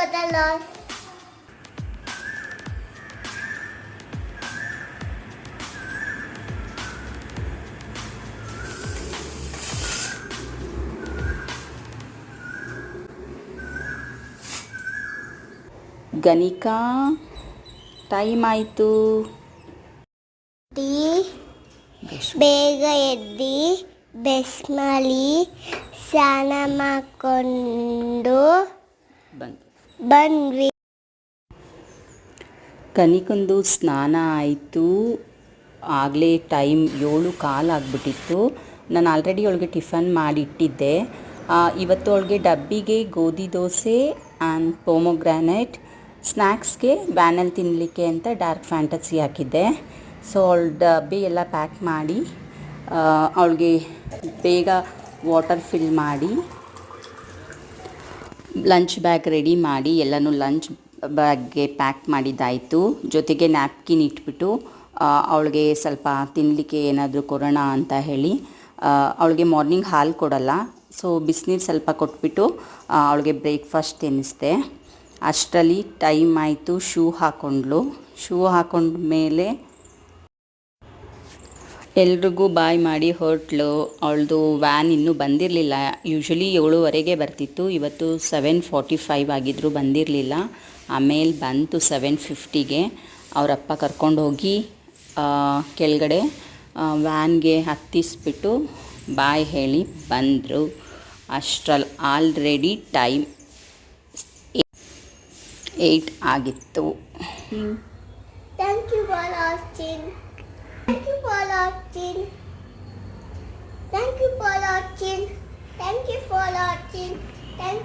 for the loss. Ganika time ಆಯಿತು. ಬೇಗ ಎದ್ದು ಬೆಸ್ಮಲಿ ಸ್ನಾನ ಮಾಡಿಕೊಂಡು ಬಂದ್ವಿ. ಗಣಿಕಂದು ಸ್ನಾನ ಆಯಿತು. ಆಗಲೇ ಟೈಮ್ 7:15 ಆಗಿಬಿಟ್ಟಿತ್ತು. ನಾನು ಆಲ್ರೆಡಿ ಅವಳಿಗೆ ಟಿಫನ್ ಮಾಡಿಟ್ಟಿದ್ದೆ. ಇವತ್ತು ಅವಳಿಗೆ ಡಬ್ಬಿಗೆ ಗೋಧಿ ದೋಸೆ ಆ್ಯಂಡ್ ಪೊಮೊಗ್ರಾನೇಟ್, ಸ್ನ್ಯಾಕ್ಸ್ಗೆ ವ್ಯಾನಲ್ಲಿ ತಿನ್ನಲಿಕ್ಕೆ ಅಂತ ಡಾರ್ಕ್ ಫ್ಯಾಂಟಸಿ ಹಾಕಿದ್ದೆ. ಸೊ ಅವಳ ಡಬ್ಬಿ ಎಲ್ಲ ಪ್ಯಾಕ್ ಮಾಡಿ ಅವಳಿಗೆ ಬೇಗ ವಾಟರ್ ಫಿಲ್ ಮಾಡಿ ಲಂಚ್ ಬ್ಯಾಗ್ ರೆಡಿ ಮಾಡಿ ಎಲ್ಲನೂ ಲಂಚ್ ಬ್ಯಾಗ್ಗೆ ಪ್ಯಾಕ್ ಮಾಡಿದ್ದಾಯಿತು. ಜೊತೆಗೆ ನ್ಯಾಪ್ಕಿನ್ ಇಟ್ಬಿಟ್ಟು ಅವಳಿಗೆ ಸ್ವಲ್ಪ ತಿನ್ನಲಿಕ್ಕೆ ಏನಾದರೂ ಕೊಡೋಣ ಅಂತ ಹೇಳಿ, ಅವಳಿಗೆ ಮಾರ್ನಿಂಗ್ ಹಾಲು ಕೊಡಲ್ಲ, ಸೊ ಬಿಸಿನೀರು ಸ್ವಲ್ಪ ಕೊಟ್ಬಿಟ್ಟು ಅವಳಿಗೆ ಬ್ರೇಕ್ಫಾಸ್ಟ್ ತಿನ್ನಿಸ್ದೆ. ಅಷ್ಟರಲ್ಲಿ ಟೈಮ್ ಆಯಿತು. ಶೂ ಹಾಕೊಂಡ ಮೇಲೆ ಎಲ್ರಿಗೂ ಬಾಯ್ ಮಾಡಿ ಹೊರಟ್ಲು. ಅವಳದು ವ್ಯಾನ್ ಇನ್ನೂ ಬಂದಿರಲಿಲ್ಲ. ಯೂಶ್ವಲಿ 7:15 ಬರ್ತಿತ್ತು. ಇವತ್ತು 7:45 ಆಗಿದ್ದರೂ ಬಂದಿರಲಿಲ್ಲ. ಆಮೇಲೆ ಬಂತು 7:50ಗೆ. ಅವರಪ್ಪ ಕರ್ಕೊಂಡೋಗಿ ಕೆಳಗಡೆ ವ್ಯಾನ್ಗೆ ಹತ್ತಿಸ್ಬಿಟ್ಟು ಬಾಯ್ ಹೇಳಿ ಬಂದರು. ಅಷ್ಟರಲ್ಲಿ ಆಲ್ರೆಡಿ ಟೈಮ್ 8 ಆಗಿತ್ತು. Thank you for watching. Thank you for watching. Thank you for watching. Thank you for watching. Thank